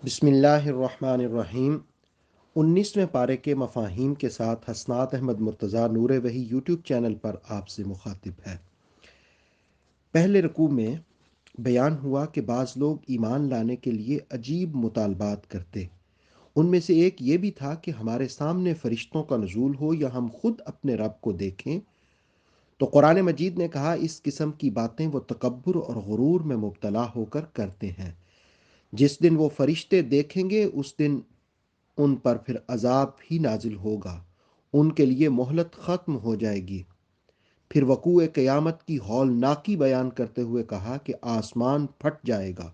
بسم اللہ الرحمن الرحیم۔ 19ویں پارے کے مفاہیم کے ساتھ حسنات احمد مرتضیٰ نور وحی یوٹیوب چینل پر آپ سے مخاطب ہے۔ پہلے رکوع میں بیان ہوا کہ بعض لوگ ایمان لانے کے لیے عجیب مطالبات کرتے۔ ان میں سے ایک یہ بھی تھا کہ ہمارے سامنے فرشتوں کا نزول ہو یا ہم خود اپنے رب کو دیکھیں۔ تو قرآن مجید نے کہا اس قسم کی باتیں وہ تکبر اور غرور میں مبتلا ہو کر کرتے ہیں۔ جس دن وہ فرشتے دیکھیں گے اس دن ان پر پھر عذاب ہی نازل ہوگا، ان کے لیے مہلت ختم ہو جائے گی۔ پھر وقوع قیامت کی ہولناکی بیان کرتے ہوئے کہا کہ آسمان پھٹ جائے گا،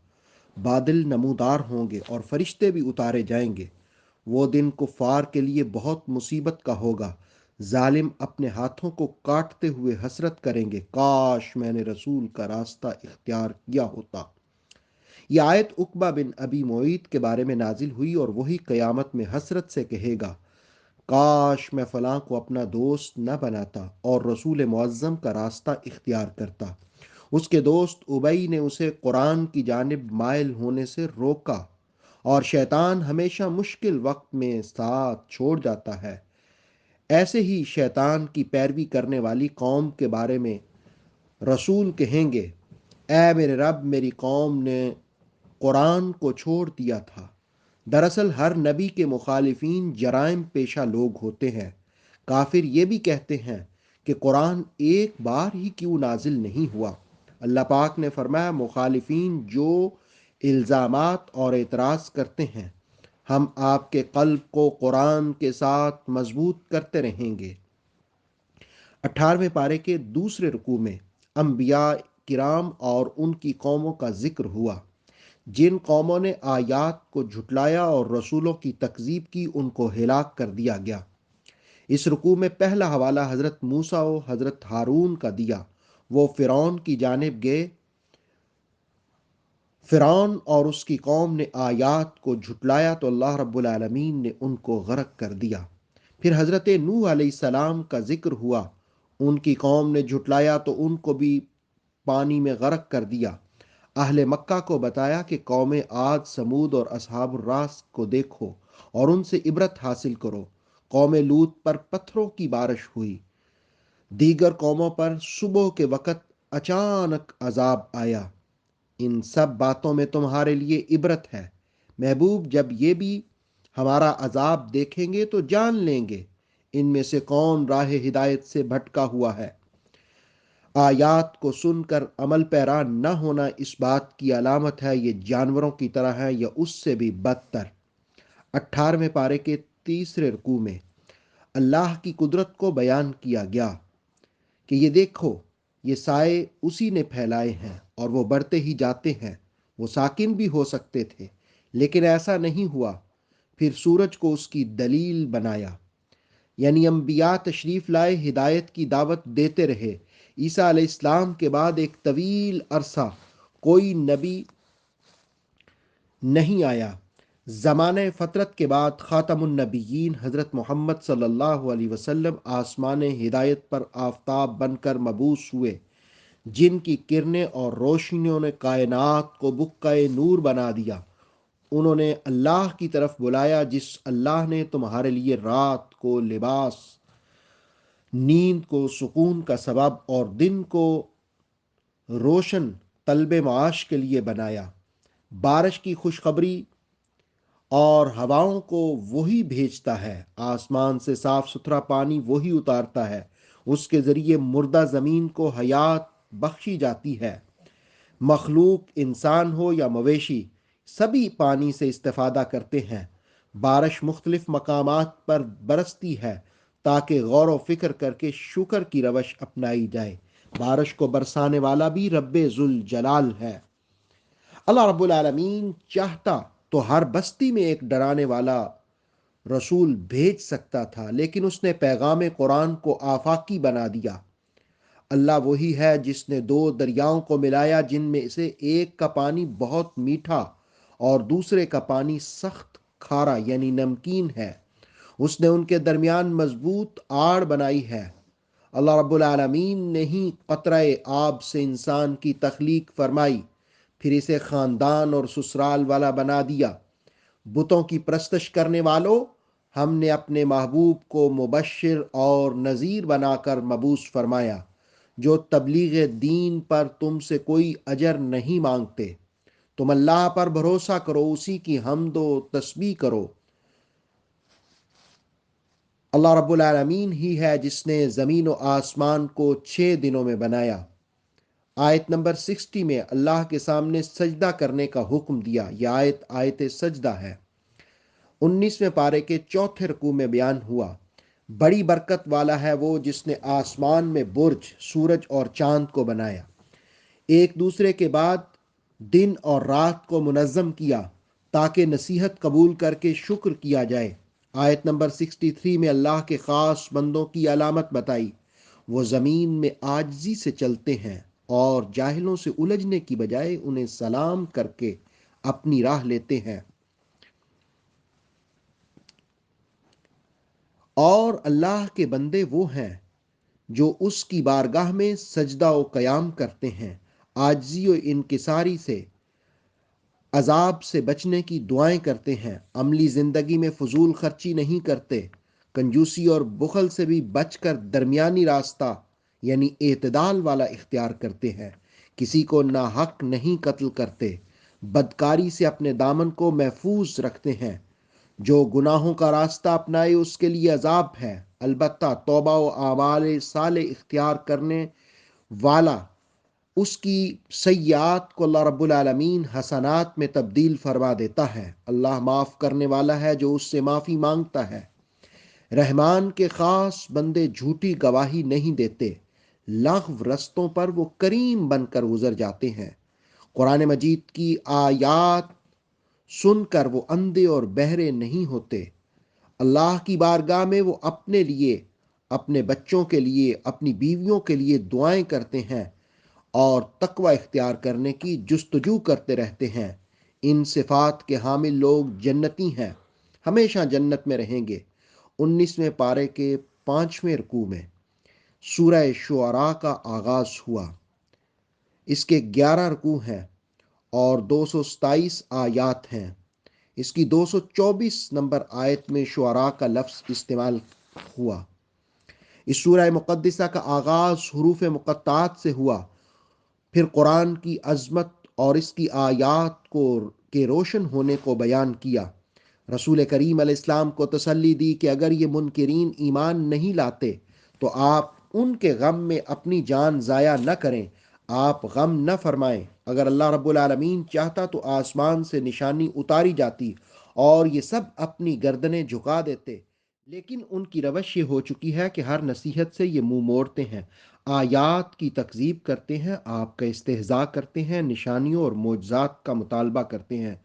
بادل نمودار ہوں گے اور فرشتے بھی اتارے جائیں گے۔ وہ دن کفار کے لیے بہت مصیبت کا ہوگا۔ ظالم اپنے ہاتھوں کو کاٹتے ہوئے حسرت کریں گے، کاش میں نے رسول کا راستہ اختیار کیا ہوتا۔ یہ آیت عقبہ بن ابی معیط کے بارے میں نازل ہوئی اور وہی قیامت میں حسرت سے کہے گا، کاش میں فلاں کو اپنا دوست نہ بناتا اور رسول معظم کا راستہ اختیار کرتا۔ اس کے دوست ابئی نے اسے قرآن کی جانب مائل ہونے سے روکا، اور شیطان ہمیشہ مشکل وقت میں ساتھ چھوڑ جاتا ہے۔ ایسے ہی شیطان کی پیروی کرنے والی قوم کے بارے میں رسول کہیں گے، اے میرے رب، میری قوم نے قرآن کو چھوڑ دیا تھا۔ دراصل ہر نبی کے مخالفین جرائم پیشہ لوگ ہوتے ہیں۔ کافر یہ بھی کہتے ہیں کہ قرآن ایک بار ہی کیوں نازل نہیں ہوا۔ اللہ پاک نے فرمایا، مخالفین جو الزامات اور اعتراض کرتے ہیں، ہم آپ کے قلب کو قرآن کے ساتھ مضبوط کرتے رہیں گے۔ 18ویں پارے کے دوسرے رکوع میں انبیاء کرام اور ان کی قوموں کا ذکر ہوا۔ جن قوموں نے آیات کو جھٹلایا اور رسولوں کی تکذیب کی، ان کو ہلاک کر دیا گیا۔ اس رکوع میں پہلا حوالہ حضرت موسیٰ و حضرت ہارون کا دیا۔ وہ فرعون کی جانب گئے۔ فرعون اور اس کی قوم نے آیات کو جھٹلایا تو اللہ رب العالمین نے ان کو غرق کر دیا۔ پھر حضرت نوح علیہ السلام کا ذکر ہوا۔ ان کی قوم نے جھٹلایا تو ان کو بھی پانی میں غرق کر دیا۔ اہل مکہ کو بتایا کہ قوم عاد، سمود اور اصحاب الراس کو دیکھو اور ان سے عبرت حاصل کرو۔ قوم لوط پر پتھروں کی بارش ہوئی۔ دیگر قوموں پر صبح کے وقت اچانک عذاب آیا۔ ان سب باتوں میں تمہارے لیے عبرت ہے۔ محبوب، جب یہ بھی ہمارا عذاب دیکھیں گے تو جان لیں گے ان میں سے کون راہ ہدایت سے بھٹکا ہوا ہے۔ آیات کو سن کر عمل پیرا نہ ہونا اس بات کی علامت ہے یہ جانوروں کی طرح ہے یا اس سے بھی بدتر۔ 18ویں پارے کے تیسرے رکوع میں اللہ کی قدرت کو بیان کیا گیا کہ یہ دیکھو، یہ سائے اسی نے پھیلائے ہیں اور وہ بڑھتے ہی جاتے ہیں۔ وہ ساکن بھی ہو سکتے تھے لیکن ایسا نہیں ہوا۔ پھر سورج کو اس کی دلیل بنایا، یعنی انبیاء تشریف لائے، ہدایت کی دعوت دیتے رہے۔ عیسیٰ علیہ السلام کے بعد ایک طویل عرصہ کوئی نبی نہیں آیا۔ زمانہ فترت کے بعد خاتم النبیین حضرت محمد صلی اللہ علیہ وسلم آسمان ہدایت پر آفتاب بن کر مبعوث ہوئے، جن کی کرنیں اور روشنیوں نے کائنات کو بقعہ نور بنا دیا۔ انہوں نے اللہ کی طرف بلایا، جس اللہ نے تمہارے لیے رات کو لباس، نیند کو سکون کا سبب اور دن کو روشن طلب معاش کے لیے بنایا۔ بارش کی خوشخبری اور ہواؤں کو وہی بھیجتا ہے، آسمان سے صاف ستھرا پانی وہی اتارتا ہے، اس کے ذریعے مردہ زمین کو حیات بخشی جاتی ہے۔ مخلوق انسان ہو یا مویشی، سبھی پانی سے استفادہ کرتے ہیں۔ بارش مختلف مقامات پر برستی ہے تاکہ غور و فکر کر کے شکر کی روش اپنائی جائے۔ بارش کو برسانے والا بھی رب ذوالجلال ہے۔ اللہ رب العالمین چاہتا تو ہر بستی میں ایک ڈرانے والا رسول بھیج سکتا تھا، لیکن اس نے پیغام قرآن کو آفاقی بنا دیا۔ اللہ وہی ہے جس نے دو دریاؤں کو ملایا، جن میں سے ایک کا پانی بہت میٹھا اور دوسرے کا پانی سخت کھارا یعنی نمکین ہے۔ اس نے ان کے درمیان مضبوط آڑ بنائی ہے۔ اللہ رب العالمین نے ہی قطرہ آب سے انسان کی تخلیق فرمائی، پھر اسے خاندان اور سسرال والا بنا دیا۔ بتوں کی پرستش کرنے والوں، ہم نے اپنے محبوب کو مبشر اور نذیر بنا کر مبعوث فرمایا، جو تبلیغ دین پر تم سے کوئی اجر نہیں مانگتے۔ تم اللہ پر بھروسہ کرو، اسی کی حمد و تسبیح کرو۔ اللہ رب العالمین ہی ہے جس نے زمین و آسمان کو 6 دنوں میں بنایا۔ آیت نمبر 60 میں اللہ کے سامنے سجدہ کرنے کا حکم دیا۔ یہ آیت سجدہ ہے۔ 19ویں پارے کے چوتھے رکوع میں بیان ہوا، بڑی برکت والا ہے وہ جس نے آسمان میں برج، سورج اور چاند کو بنایا، ایک دوسرے کے بعد دن اور رات کو منظم کیا تاکہ نصیحت قبول کر کے شکر کیا جائے۔ آیت نمبر 63 میں اللہ کے خاص بندوں کی علامت بتائی، وہ زمین میں عاجزی سے چلتے ہیں اور جاہلوں سے الجھنے کی بجائے انہیں سلام کر کے اپنی راہ لیتے ہیں۔ اور اللہ کے بندے وہ ہیں جو اس کی بارگاہ میں سجدہ و قیام کرتے ہیں، عاجزی و انکساری سے، عذاب سے بچنے کی دعائیں کرتے ہیں، عملی زندگی میں فضول خرچی نہیں کرتے، کنجوسی اور بخل سے بھی بچ کر درمیانی راستہ یعنی اعتدال والا اختیار کرتے ہیں، کسی کو ناحق نہیں قتل کرتے، بدکاری سے اپنے دامن کو محفوظ رکھتے ہیں۔ جو گناہوں کا راستہ اپنائے اس کے لیے عذاب ہے، البتہ توبہ و اعمال صالح اختیار کرنے والا اس کی سیئات کو اللہ رب العالمین حسنات میں تبدیل فرما دیتا ہے۔ اللہ معاف کرنے والا ہے جو اس سے معافی مانگتا ہے۔ رحمان کے خاص بندے جھوٹی گواہی نہیں دیتے، لغو رستوں پر وہ کریم بن کر گزر جاتے ہیں۔ قرآن مجید کی آیات سن کر وہ اندھے اور بہرے نہیں ہوتے۔ اللہ کی بارگاہ میں وہ اپنے لیے، اپنے بچوں کے لیے، اپنی بیویوں کے لیے دعائیں کرتے ہیں اور تقوی اختیار کرنے کی جستجو کرتے رہتے ہیں۔ ان صفات کے حامل لوگ جنتی ہیں، ہمیشہ جنت میں رہیں گے۔ 19ویں پارے کے 5ویں رکوع میں سورہ شعراء کا آغاز ہوا۔ اس کے 11 رکوع ہیں اور 227 آیات ہیں۔ اس کی 224 نمبر آیت میں شعراء کا لفظ استعمال ہوا۔ اس سورہ مقدسہ کا آغاز حروف مقطعات سے ہوا، پھر قرآن کی عظمت اور اس کی آیات کے روشن ہونے کو بیان کیا۔ رسول کریم علیہ السلام کو تسلی دی کہ اگر یہ منکرین ایمان نہیں لاتے تو آپ ان کے غم میں اپنی جان ضائع نہ کریں، آپ غم نہ فرمائیں۔ اگر اللہ رب العالمین چاہتا تو آسمان سے نشانی اتاری جاتی اور یہ سب اپنی گردنیں جھکا دیتے، لیکن ان کی روش یہ ہو چکی ہے کہ ہر نصیحت سے یہ منہ موڑتے ہیں، آیات کی تکذیب کرتے ہیں، آپ کا استہزاء کرتے ہیں، نشانیوں اور معجزات کا مطالبہ کرتے ہیں۔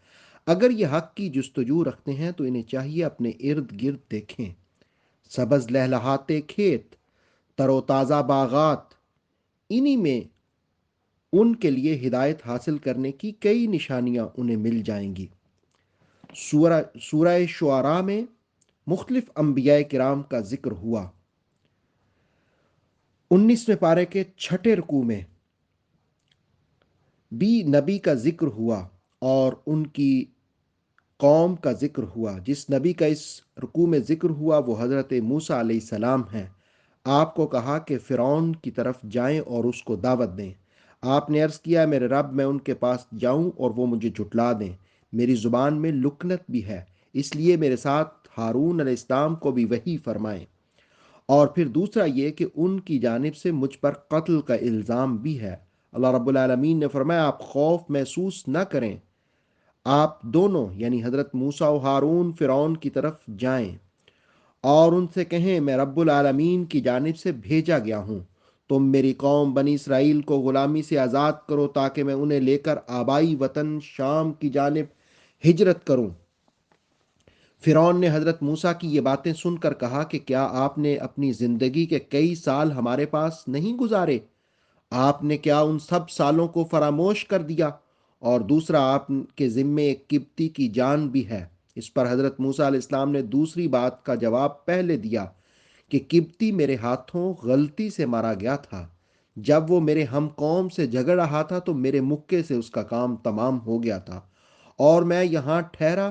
اگر یہ حق کی جستجو رکھتے ہیں تو انہیں چاہیے اپنے ارد گرد دیکھیں، سبز لہلہاتے کھیت، تر و تازہ باغات، انہی میں ان کے لیے ہدایت حاصل کرنے کی کئی نشانیاں انہیں مل جائیں گی۔ سورہ شعراء میں مختلف انبیاء کرام کا ذکر ہوا۔ 19ویں پارے کے 6 رکوع میں بھی نبی کا ذکر ہوا اور ان کی قوم کا ذکر ہوا۔ جس نبی کا اس رکوع میں ذکر ہوا وہ حضرت موسیٰ علیہ السلام ہیں۔ آپ کو کہا کہ فرعون کی طرف جائیں اور اس کو دعوت دیں۔ آپ نے عرض کیا، میرے رب میں ان کے پاس جاؤں اور وہ مجھے جھٹلا دیں، میری زبان میں لکنت بھی ہے، اس لیے میرے ساتھ ہارون علیہ السلام کو بھی وحی فرمائیں۔ اور پھر دوسرا یہ کہ ان کی جانب سے مجھ پر قتل کا الزام بھی ہے۔ اللہ رب العالمین نے فرمایا آپ خوف محسوس نہ کریں، آپ دونوں یعنی حضرت موسیٰ و ہارون فرعون کی طرف جائیں اور ان سے کہیں میں رب العالمین کی جانب سے بھیجا گیا ہوں، تم میری قوم بنی اسرائیل کو غلامی سے آزاد کرو تاکہ میں انہیں لے کر آبائی وطن شام کی جانب ہجرت کروں۔ فرعون نے حضرت موسیٰ کی یہ باتیں سن کر کہا کہ کیا آپ نے اپنی زندگی کے کئی سال ہمارے پاس نہیں گزارے؟ آپ نے کیا ان سب سالوں کو فراموش کر دیا؟ اور دوسرا آپ کے ذمے ایک قبطی کی جان بھی ہے۔ اس پر حضرت موسیٰ علیہ السلام نے دوسری بات کا جواب پہلے دیا کہ قبطی میرے ہاتھوں غلطی سے مارا گیا تھا، جب وہ میرے ہم قوم سے جھگڑ رہا تھا تو میرے مکے سے اس کا کام تمام ہو گیا تھا اور میں یہاں ٹھہرا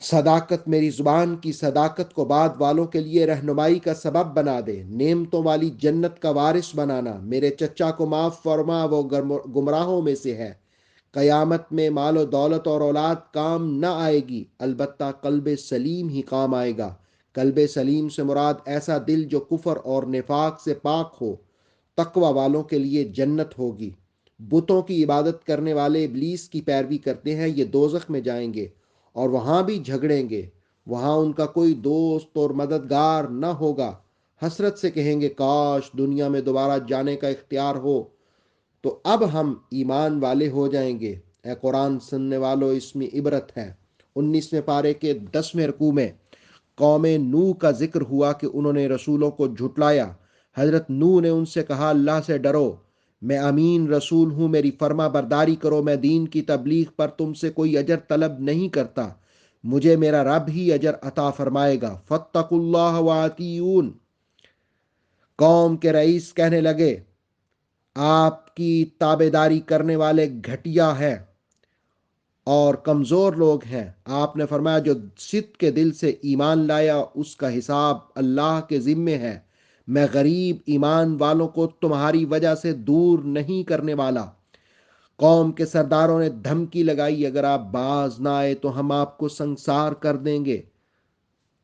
صداقت میری زبان کی صداقت کو بعد والوں کے لیے رہنمائی کا سبب بنا دے، نعمتوں والی جنت کا وارث بنانا، میرے چچا کو معاف فرما، وہ گمراہوں میں سے ہے۔ قیامت میں مال و دولت اور اولاد کام نہ آئے گی، البتہ قلب سلیم ہی کام آئے گا۔ قلب سلیم سے مراد ایسا دل جو کفر اور نفاق سے پاک ہو۔ تقوی والوں کے لیے جنت ہوگی۔ بتوں کی عبادت کرنے والے ابلیس کی پیروی کرتے ہیں، یہ دوزخ میں جائیں گے اور وہاں بھی جھگڑیں گے۔ وہاں ان کا کوئی دوست اور مددگار نہ ہوگا۔ حسرت سے کہیں گے کاش دنیا میں دوبارہ جانے کا اختیار ہو تو اب ہم ایمان والے ہو جائیں گے۔ اے قرآن سننے والوں، اس میں عبرت ہے۔ 19ویں پارے کے 10ویں رکوع میں قوم نوح کا ذکر ہوا کہ انہوں نے رسولوں کو جھٹلایا۔ حضرت نوح نے ان سے کہا اللہ سے ڈرو، میں امین رسول ہوں، میری فرما برداری کرو، میں دین کی تبلیغ پر تم سے کوئی اجر طلب نہیں کرتا، مجھے میرا رب ہی اجر عطا فرمائے گا۔ فاتقوا اللہ واتیون۔ قوم کے رئیس کہنے لگے آپ کی تابے داری کرنے والے گھٹیا ہیں اور کمزور لوگ ہیں۔ آپ نے فرمایا جو صدق کے دل سے ایمان لایا اس کا حساب اللہ کے ذمے ہے، میں غریب ایمان والوں کو تمہاری وجہ سے دور نہیں کرنے والا۔ قوم کے سرداروں نے دھمکی لگائی اگر آپ باز نہ آئے تو ہم آپ کو سنسار کر دیں گے۔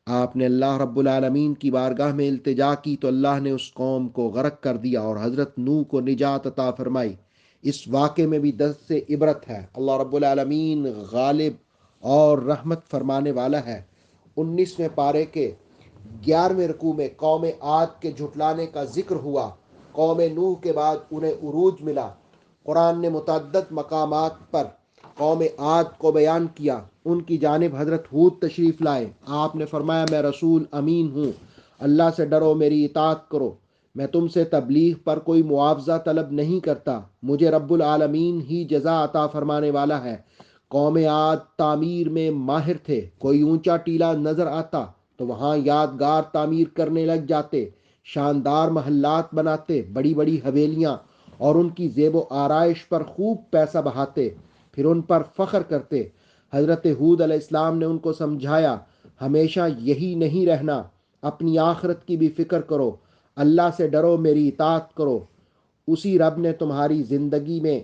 آپ نے اللہ رب العالمین کی بارگاہ میں التجا کی تو اللہ نے اس قوم کو غرق کر دیا اور حضرت نوح کو نجات عطا فرمائی۔ اس واقعے میں بھی درس سے عبرت ہے۔ اللہ رب العالمین غالب اور رحمت فرمانے والا ہے۔ 19ویں پارے کے 11ویں رکوع میں قوم عاد کے جھٹلانے کا ذکر ہوا۔ قوم نوح کے بعد انہیں عروج ملا۔ قرآن نے متعدد مقامات پر قوم عاد کو بیان کیا۔ ان کی جانب حضرت ہود تشریف لائے۔ آپ نے فرمایا میں رسول امین ہوں، اللہ سے ڈرو، میری اطاعت کرو، میں تم سے تبلیغ پر کوئی معاوضہ طلب نہیں کرتا، مجھے رب العالمین ہی جزا عطا فرمانے والا ہے۔ قوم عاد تعمیر میں ماہر تھے، کوئی اونچا ٹیلہ نظر آتا تو وہاں یادگار تعمیر کرنے لگ جاتے، شاندار محلات بناتے، بڑی بڑی حویلیاں اور ان کی زیب و آرائش پر خوب پیسہ بہاتے، پھر ان پر فخر کرتے۔ حضرت ہود علیہ السلام نے ان کو سمجھایا ہمیشہ یہی نہیں رہنا، اپنی آخرت کی بھی فکر کرو، اللہ سے ڈرو، میری اطاعت کرو۔ اسی رب نے تمہاری زندگی میں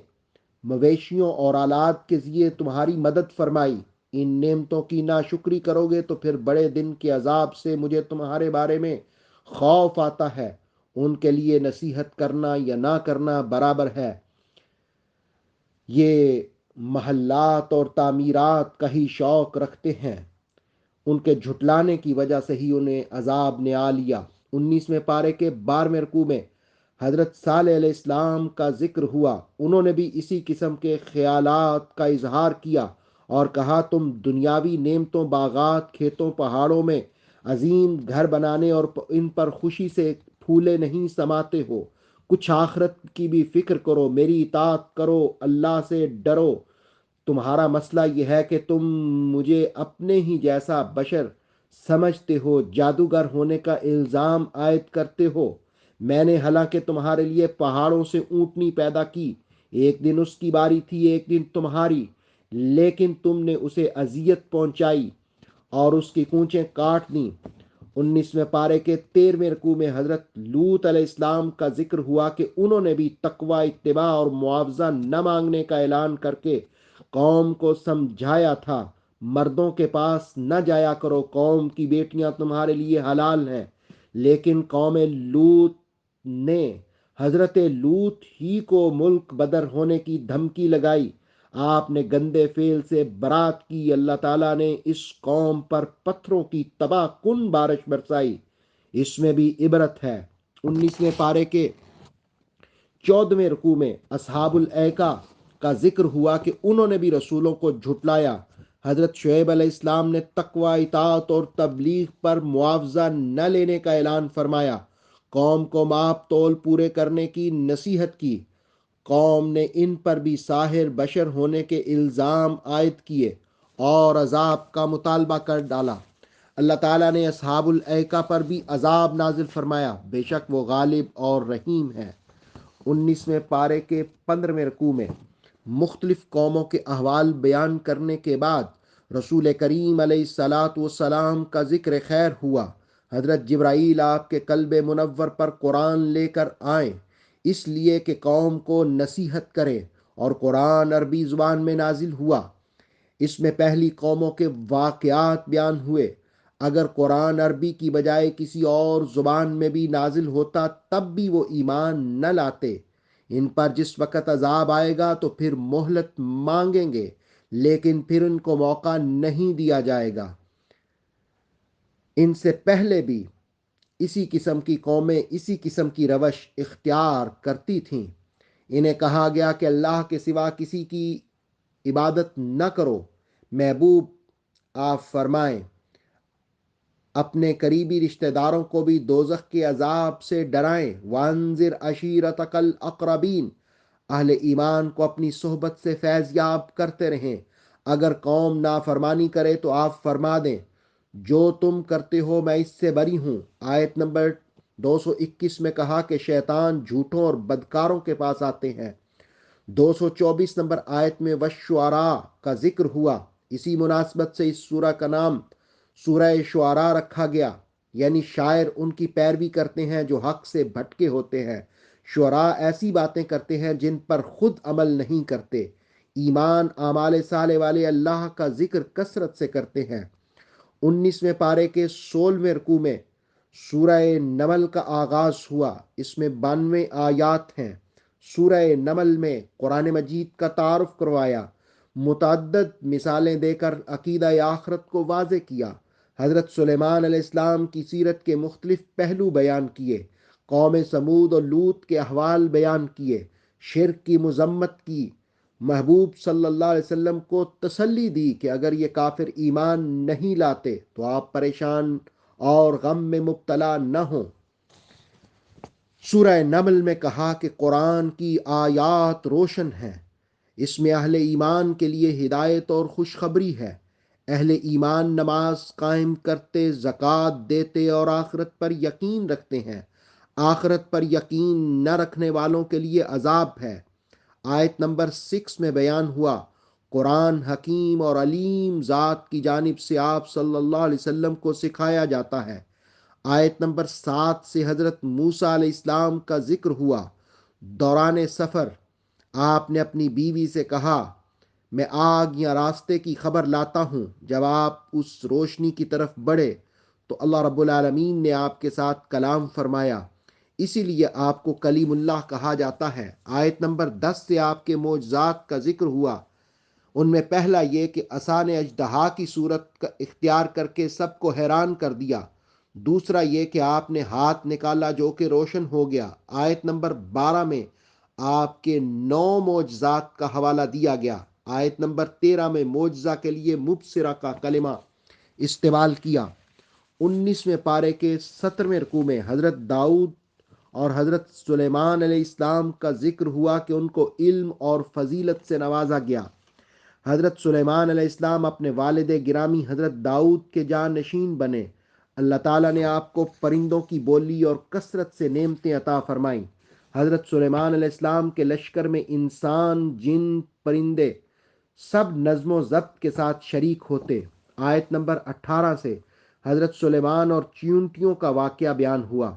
مویشیوں اور آلات کے ذریعے تمہاری مدد فرمائی۔ ان نعمتوں کی ناشکری کرو گے تو پھر بڑے دن کے عذاب سے مجھے تمہارے بارے میں خوف آتا ہے۔ ان کے لیے نصیحت کرنا یا نہ کرنا برابر ہے۔ یہ محلات اور تعمیرات کا ہی شوق رکھتے ہیں، ان کے جھٹلانے کی وجہ سے ہی انہیں عذاب نے آ لیا۔ 19ویں پارے کے 12ویں رکوع میں حضرت صالح علیہ السلام کا ذکر ہوا۔ انہوں نے بھی اسی قسم کے خیالات کا اظہار کیا اور کہا تم دنیاوی نعمتوں، باغات، کھیتوں، پہاڑوں میں عظیم گھر بنانے اور ان پر خوشی سے پھولے نہیں سماتے ہو، کچھ آخرت کی بھی فکر کرو، میری اطاعت کرو، اللہ سے ڈرو۔ تمہارا مسئلہ یہ ہے کہ تم مجھے اپنے ہی جیسا بشر سمجھتے ہو، جادوگر ہونے کا الزام عائد کرتے ہو۔ میں نے حالانکہ تمہارے لیے پہاڑوں سے اونٹنی پیدا کی، ایک دن اس کی باری تھی، ایک دن تمہاری، لیکن تم نے اسے اذیت پہنچائی اور اس کی کونچیں کاٹ دیں۔ 19ویں پارے کے 13ویں رکوع میں حضرت لوط علیہ السلام کا ذکر ہوا کہ انہوں نے بھی تقوی، اتباع اور معاوضہ نہ مانگنے کا اعلان کر کے قوم کو سمجھایا تھا۔ مردوں کے پاس نہ جایا کرو، قوم کی بیٹیاں تمہارے لیے حلال ہیں۔ لیکن قوم لوط نے حضرت لوط ہی کو ملک بدر ہونے کی دھمکی لگائی۔ آپ نے گندے فعل سے برات کی، اللہ تعالیٰ نے اس قوم پر پتھروں کی تباہ کن بارش برسائی۔ اس میں بھی عبرت ہے۔ 19ویں پارے کے 14ویں رکوع میں اصحاب الایکہ کا ذکر ہوا کہ انہوں نے بھی رسولوں کو جھٹلایا۔ حضرت شعیب علیہ السلام نے تقوی، اطاعت اور تبلیغ پر معاوضہ نہ لینے کا اعلان فرمایا، قوم کو ماپ تول پورے کرنے کی نصیحت کی۔ قوم نے ان پر بھی ساحر، بشر ہونے کے الزام عائد کیے اور عذاب کا مطالبہ کر ڈالا۔ اللہ تعالیٰ نے اصحاب الایکہ پر بھی عذاب نازل فرمایا، بے شک وہ غالب اور رحیم ہے۔ 19ویں پارے کے 15ویں رکوع میں مختلف قوموں کے احوال بیان کرنے کے بعد رسول کریم علیہ الصلاۃ والسلام کا ذکر خیر ہوا۔ حضرت جبرائیل آپ کے قلب منور پر قرآن لے کر آئیں، اس لیے کہ قوم کو نصیحت کریں، اور قرآن عربی زبان میں نازل ہوا۔ اس میں پہلی قوموں کے واقعات بیان ہوئے۔ اگر قرآن عربی کی بجائے کسی اور زبان میں بھی نازل ہوتا تب بھی وہ ایمان نہ لاتے۔ ان پر جس وقت عذاب آئے گا تو پھر مہلت مانگیں گے، لیکن پھر ان کو موقع نہیں دیا جائے گا۔ ان سے پہلے بھی اسی قسم کی قومیں اسی قسم کی روش اختیار کرتی تھیں۔ انہیں کہا گیا کہ اللہ کے سوا کسی کی عبادت نہ کرو۔ محبوب آپ فرمائیں، اپنے قریبی رشتہ داروں کو بھی دوزخ کے عذاب سے ڈرائیں۔ وانذر عشیرتک الاقربین، اہل ایمان کو اپنی صحبت سے فیض یاب کرتے رہیں۔ اگر قوم نافرمانی کرے تو آپ فرما دیں، جو تم کرتے ہو میں اس سے بری ہوں۔ آیت نمبر 221 میں کہا کہ شیطان جھوٹوں اور بدکاروں کے پاس آتے ہیں۔ 224 نمبر آیت میں والشعراء کا ذکر ہوا۔ اسی مناسبت سے اس سورہ کا نام سورہ شعراء رکھا گیا، یعنی شاعر ان کی پیروی کرتے ہیں جو حق سے بھٹکے ہوتے ہیں۔ شعراء ایسی باتیں کرتے ہیں جن پر خود عمل نہیں کرتے۔ ایمان اعمال صالح والے اللہ کا ذکر کثرت سے کرتے ہیں۔ 19ویں پارے کے 16ویں رکوع میں سورہ نمل کا آغاز ہوا۔ اس میں 92 آیات ہیں۔ سورہ نمل میں قرآن مجید کا تعارف کروایا، متعدد مثالیں دے کر عقیدہ آخرت کو واضح کیا۔ حضرت سلیمان علیہ السلام کی سیرت کے مختلف پہلو بیان کیے، قوم سمود اور لوط کے احوال بیان کیے، شرک کی مذمت کی، محبوب صلی اللہ علیہ وسلم کو تسلی دی کہ اگر یہ کافر ایمان نہیں لاتے تو آپ پریشان اور غم میں مبتلا نہ ہوں۔ سورہ نمل میں کہا کہ قرآن کی آیات روشن ہیں، اس میں اہل ایمان کے لیے ہدایت اور خوشخبری ہے۔ اہل ایمان نماز قائم کرتے، زکوٰۃ دیتے اور آخرت پر یقین رکھتے ہیں۔ آخرت پر یقین نہ رکھنے والوں کے لیے عذاب ہے۔ آیت نمبر 6 میں بیان ہوا، قرآن حکیم اور علیم ذات کی جانب سے آپ صلی اللہ علیہ وسلم کو سکھایا جاتا ہے۔ آیت نمبر 7 سے حضرت موسیٰ علیہ السلام کا ذکر ہوا۔ دوران سفر آپ نے اپنی بیوی سے کہا، میں آگ یا راستے کی خبر لاتا ہوں۔ جب آپ اس روشنی کی طرف بڑھے تو اللہ رب العالمین نے آپ کے ساتھ کلام فرمایا، اسی لیے آپ کو کلیم اللہ کہا جاتا ہے۔ آیت نمبر 10 سے آپ کے معجزات کا ذکر ہوا۔ ان میں پہلا یہ کہ عصا نے اژدہا کی صورت اختیار کر کے سب کو حیران کر دیا۔ دوسرا یہ کہ آپ نے ہاتھ نکالا جو کہ روشن ہو گیا۔ آیت نمبر 12 میں آپ کے 9 معجزات کا حوالہ دیا گیا۔ آیت نمبر 13 میں معجزہ کے لیے مبصرہ کا کلمہ استعمال کیا۔ 19ویں پارے کے 17ویں رکوع میں حضرت داؤد اور حضرت سلیمان علیہ السلام کا ذکر ہوا کہ ان کو علم اور فضیلت سے نوازا گیا۔ حضرت سلیمان علیہ السلام اپنے والد گرامی حضرت داؤد کے جانشین بنے۔ اللہ تعالیٰ نے آپ کو پرندوں کی بولی اور کثرت سے نعمتیں عطا فرمائیں۔ حضرت سلیمان علیہ السلام کے لشکر میں انسان، جن، پرندے سب نظم و ضبط کے ساتھ شریک ہوتے۔ آیت نمبر 18 سے حضرت سلیمان اور چیونٹیوں کا واقعہ بیان ہوا۔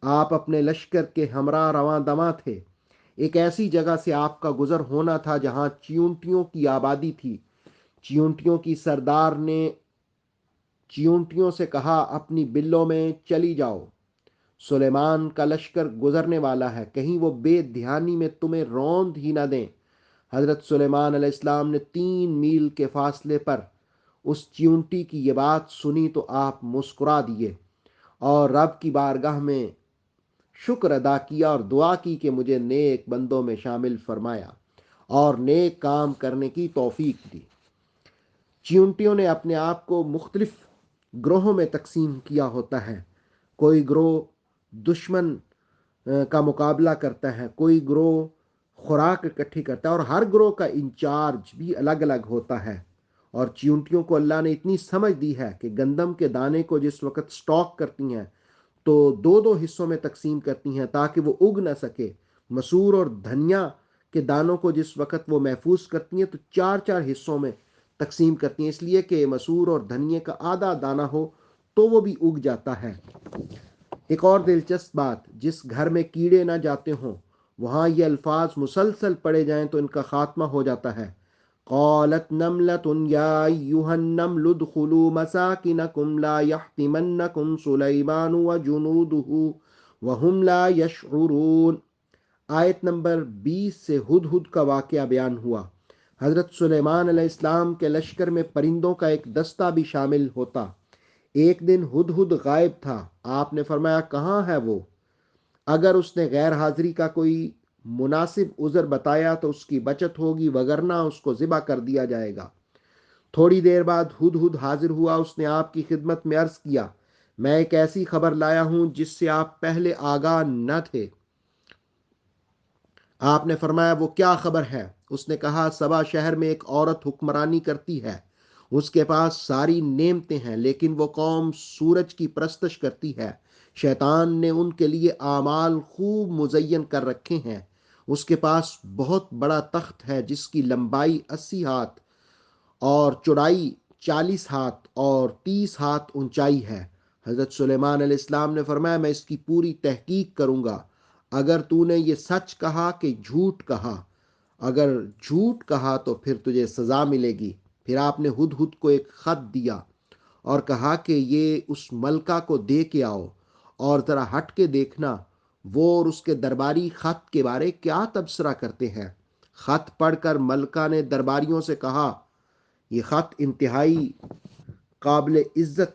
آپ اپنے لشکر کے ہمراہ رواں دواں تھے۔ ایک ایسی جگہ سے آپ کا گزر ہونا تھا جہاں چیونٹیوں کی آبادی تھی۔ چیونٹیوں کی سردار نے چیونٹیوں سے کہا، اپنی بلوں میں چلی جاؤ، سلیمان کا لشکر گزرنے والا ہے، کہیں وہ بے دھیانی میں تمہیں روند ہی نہ دیں۔ حضرت سلیمان علیہ السلام نے 3 میل کے فاصلے پر اس چیونٹی کی یہ بات سنی تو آپ مسکرا دیے اور رب کی بارگاہ میں شکر ادا کیا اور دعا کی کہ مجھے نیک بندوں میں شامل فرمایا اور نیک کام کرنے کی توفیق دی۔ چیونٹیوں نے اپنے آپ کو مختلف گروہوں میں تقسیم کیا ہوتا ہے۔ کوئی گروہ دشمن کا مقابلہ کرتا ہے، کوئی گروہ خوراک اکٹھی کرتا ہے، اور ہر گروہ کا انچارج بھی الگ الگ ہوتا ہے۔ اور چیونٹیوں کو اللہ نے اتنی سمجھ دی ہے کہ گندم کے دانے کو جس وقت سٹاک کرتی ہیں تو 2 حصوں میں تقسیم کرتی ہیں تاکہ وہ اگ نہ سکے۔ مسور اور دھنیا کے دانوں کو جس وقت وہ محفوظ کرتی ہیں تو 4 حصوں میں تقسیم کرتی ہیں، اس لیے کہ مسور اور دھنیے کا آدھا دانہ ہو تو وہ بھی اگ جاتا ہے۔ ایک اور دلچسپ بات، جس گھر میں کیڑے نہ جاتے ہوں وہاں یہ الفاظ مسلسل پڑے جائیں تو ان کا خاتمہ ہو جاتا ہے۔ قالت نملۃ یا ایھا النمل ادخلوا مساکنکم لا یحطمنکم سلیمان وجنودہ وہم لا یشعرون۔ آیت نمبر 20 سے ہدہد کا واقعہ بیان ہوا۔ حضرت سلیمان علیہ السلام کے لشکر میں پرندوں کا ایک دستہ بھی شامل ہوتا۔ ایک دن ہدہد غائب تھا، آپ نے فرمایا کہاں ہے وہ؟ اگر اس نے غیر حاضری کا کوئی مناسب عذر بتایا تو اس کی بچت ہوگی، وگرنہ اس کو ذبح کر دیا جائے گا۔ تھوڑی دیر بعد ہدہد حاضر ہوا، اس نے آپ کی خدمت میں عرض کیا میں ایک ایسی خبر لایا ہوں جس سے آپ پہلے آگاہ نہ تھے۔ آپ نے فرمایا وہ کیا خبر ہے؟ اس نے کہا سبا شہر میں ایک عورت حکمرانی کرتی ہے، اس کے پاس ساری نعمتیں ہیں، لیکن وہ قوم سورج کی پرستش کرتی ہے۔ شیطان نے ان کے لیے اعمال خوب مزین کر رکھے ہیں۔ اس کے پاس بہت بڑا تخت ہے جس کی لمبائی 80 ہاتھ اور چوڑائی 40 ہاتھ اور 30 ہاتھ اونچائی ہے۔ حضرت سلیمان علیہ السلام نے فرمایا میں اس کی پوری تحقیق کروں گا۔ اگر تو نے یہ سچ کہا کہ جھوٹ کہا، اگر جھوٹ کہا تو پھر تجھے سزا ملے گی۔ پھر آپ نے ہدہد کو ایک خط دیا اور کہا کہ یہ اس ملکہ کو دے کے آؤ، اور ذرا ہٹ کے دیکھنا وہ اور اس کے درباری خط کے بارے کیا تبصرہ کرتے ہیں۔ خط پڑھ کر ملکہ نے درباریوں سے کہا یہ خط انتہائی قابل عزت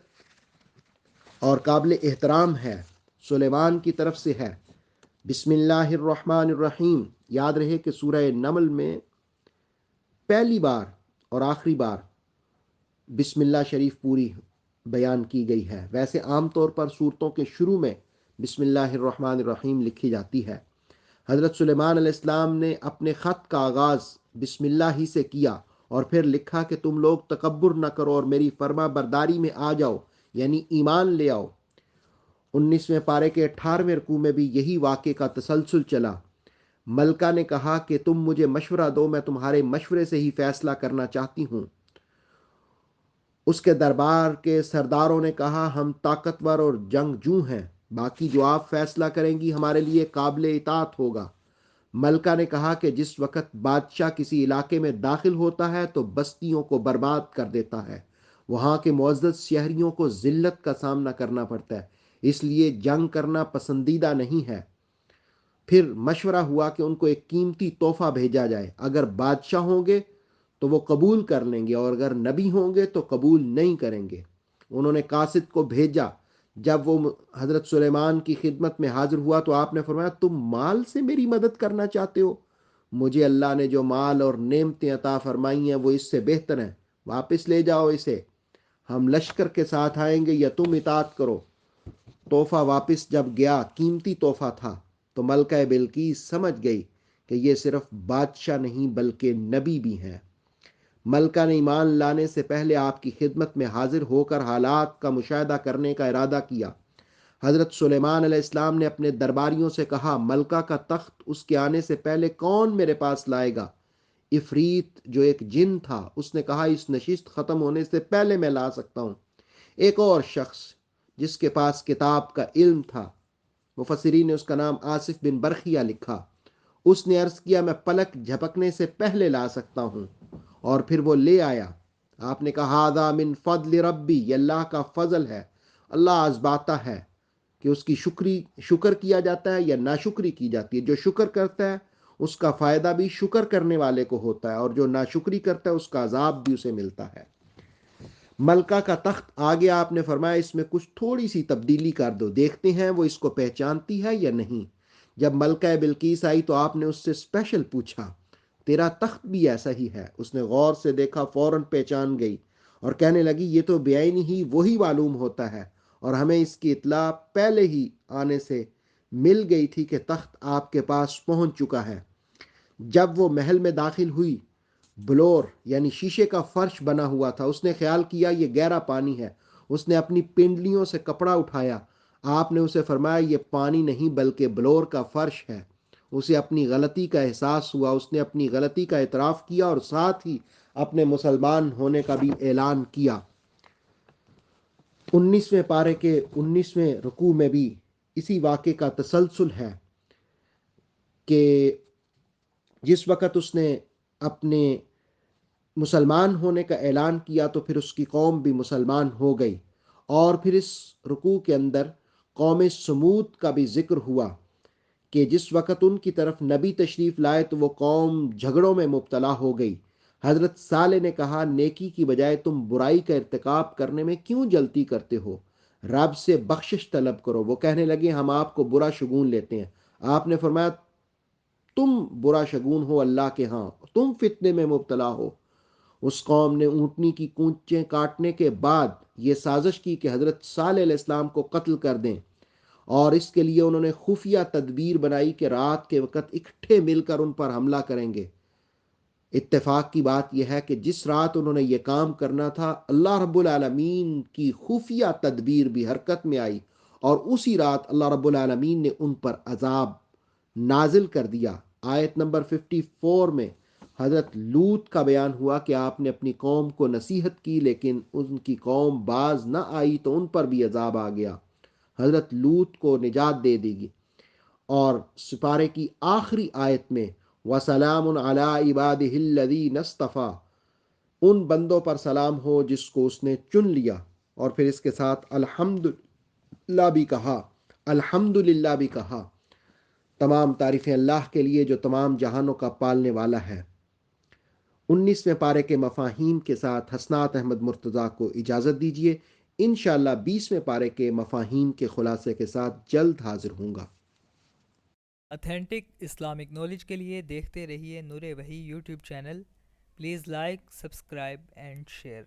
اور قابل احترام ہے، سلیمان کی طرف سے ہے۔ بسم اللہ الرحمن الرحیم۔ یاد رہے کہ سورہ نمل میں پہلی بار اور آخری بار بسم اللہ شریف پوری بیان کی گئی ہے، ویسے عام طور پر صورتوں کے شروع میں بسم اللہ الرحمن الرحیم لکھی جاتی ہے۔ حضرت سلیمان علیہ السلام نے اپنے خط کا آغاز بسم اللہ ہی سے کیا اور پھر لکھا کہ تم لوگ تکبر نہ کرو اور میری فرما برداری میں آ جاؤ، یعنی ایمان لے آؤ۔ 19ویں پارے کے 18ویں رکوع میں بھی یہی واقعے کا تسلسل چلا۔ ملکہ نے کہا کہ تم مجھے مشورہ دو، میں تمہارے مشورے سے ہی فیصلہ کرنا چاہتی ہوں۔ اس کے دربار کے سرداروں نے کہا ہم طاقتور اور جنگجو ہیں، باقی جو آپ فیصلہ کریں گی ہمارے لیے قابل اطاعت ہوگا۔ ملکہ نے کہا کہ جس وقت بادشاہ کسی علاقے میں داخل ہوتا ہے تو بستیوں کو برباد کر دیتا ہے، وہاں کے معزز شہریوں کو ذلت کا سامنا کرنا پڑتا ہے، اس لیے جنگ کرنا پسندیدہ نہیں ہے۔ پھر مشورہ ہوا کہ ان کو ایک قیمتی تحفہ بھیجا جائے، اگر بادشاہ ہوں گے تو وہ قبول کر لیں گے اور اگر نبی ہوں گے تو قبول نہیں کریں گے۔ انہوں نے قاصد کو بھیجا۔ جب وہ حضرت سلیمان کی خدمت میں حاضر ہوا تو آپ نے فرمایا تم مال سے میری مدد کرنا چاہتے ہو؟ مجھے اللہ نے جو مال اور نعمتیں عطا فرمائی ہیں وہ اس سے بہتر ہیں، واپس لے جاؤ اسے، ہم لشکر کے ساتھ آئیں گے یا تم اطاعت کرو۔ تحفہ واپس جب گیا، قیمتی تحفہ تھا، تو ملکہ بلقیس سمجھ گئی کہ یہ صرف بادشاہ نہیں بلکہ نبی بھی ہیں۔ ملکہ نے ایمان لانے سے پہلے آپ کی خدمت میں حاضر ہو کر حالات کا مشاہدہ کرنے کا ارادہ کیا۔ حضرت سلیمان علیہ السلام نے اپنے درباریوں سے کہا ملکہ کا تخت اس کے آنے سے پہلے کون میرے پاس لائے گا؟ افریت جو ایک جن تھا اس نے کہا اس نشست ختم ہونے سے پہلے میں لا سکتا ہوں۔ ایک اور شخص جس کے پاس کتاب کا علم تھا، مفسرین نے اس کا نام آصف بن برخیہ لکھا، اس نے عرض کیا میں پلک جھپکنے سے پہلے لا سکتا ہوں، اور پھر وہ لے آیا۔ آپ نے کہا ھذا من فضل ربی، یہ اللہ کا فضل ہے۔ اللہ آزماتا ہے کہ اس کی شکر کیا جاتا ہے یا ناشکری کی جاتی ہے۔ جو شکر کرتا ہے اس کا فائدہ بھی شکر کرنے والے کو ہوتا ہے، اور جو ناشکری کرتا ہے اس کا عذاب بھی اسے ملتا ہے۔ ملکہ کا تخت آگے آپ نے فرمایا اس میں کچھ تھوڑی سی تبدیلی کر دو، دیکھتے ہیں وہ اس کو پہچانتی ہے یا نہیں۔ جب ملکہ بلقیس آئی تو آپ نے اس سے اسپیشل پوچھا تیرا تخت بھی ایسا ہی ہے؟ اس نے غور سے دیکھا، فوراً پہچان گئی اور کہنے لگی یہ تو بے عینی ہی وہی معلوم ہوتا ہے، اور ہمیں اس کی اطلاع پہلے ہی آنے سے مل گئی تھی کہ تخت آپ کے پاس پہنچ چکا ہے۔ جب وہ محل میں داخل ہوئی، بلور یعنی شیشے کا فرش بنا ہوا تھا، اس نے خیال کیا یہ گہرا پانی ہے۔ اس نے اپنی پنڈلیوں سے کپڑا اٹھایا، آپ نے اسے فرمایا یہ پانی نہیں بلکہ بلور کا فرش ہے۔ اسے اپنی غلطی کا احساس ہوا، اس نے اپنی غلطی کا اعتراف کیا اور ساتھ ہی اپنے مسلمان ہونے کا بھی اعلان کیا۔ 19ویں پارے کے 19ویں رکوع میں بھی اسی واقعے کا تسلسل ہے کہ جس وقت اس نے اپنے مسلمان ہونے کا اعلان کیا تو پھر اس کی قوم بھی مسلمان ہو گئی، اور پھر اس رکوع کے اندر قوم سمود کا بھی ذکر ہوا کہ جس وقت ان کی طرف نبی تشریف لائے تو وہ قوم جھگڑوں میں مبتلا ہو گئی۔ حضرت صالح نے کہا، نیکی کی بجائے تم برائی کا ارتکاب کرنے میں کیوں جلدی کرتے ہو؟ رب سے بخشش طلب کرو۔ وہ کہنے لگے، ہم آپ کو برا شگون لیتے ہیں۔ آپ نے فرمایا، تم برا شگون ہو اللہ کے ہاں، تم فتنے میں مبتلا ہو۔ اس قوم نے اونٹنی کی کونچیں کاٹنے کے بعد یہ سازش کی کہ حضرت صالح علیہ السلام کو قتل کر دیں، اور اس کے لیے انہوں نے خفیہ تدبیر بنائی کہ رات کے وقت اکٹھے مل کر ان پر حملہ کریں گے۔ اتفاق کی بات یہ ہے کہ جس رات انہوں نے یہ کام کرنا تھا، اللہ رب العالمین کی خفیہ تدبیر بھی حرکت میں آئی، اور اسی رات اللہ رب العالمین نے ان پر عذاب نازل کر دیا۔ آیت نمبر 54 میں حضرت لوط کا بیان ہوا کہ آپ نے اپنی قوم کو نصیحت کی، لیکن ان کی قوم باز نہ آئی تو ان پر بھی عذاب آ گیا۔ حضرت لوط کو نجات دے دی گی۔ اور سپارے کی آخری آیت میں وَسَلَامٌ عَلَىٰ عِبَادِهِ الَّذِينَ اصْطَفَىٰ، ان بندوں پر سلام ہو جس کو اس نے چن لیا، اور پھر اس کے ساتھ الحمدللہ بھی کہا، الحمدللہ بھی کہا۔ تمام تعریفیں اللہ کے لیے جو تمام جہانوں کا پالنے والا ہے۔ 19ویں پارے کے مفاہیم کے ساتھ حسنات احمد مرتضیٰ کو اجازت دیجیے۔ انشاءاللہ 20ویں پارے کے مفاہیم کے خلاصے کے ساتھ جلد حاضر ہوں گا۔ اتھینٹک اسلامک نالج کے لیے دیکھتے رہیے نور وحی YouTube channel. Please like, subscribe and share.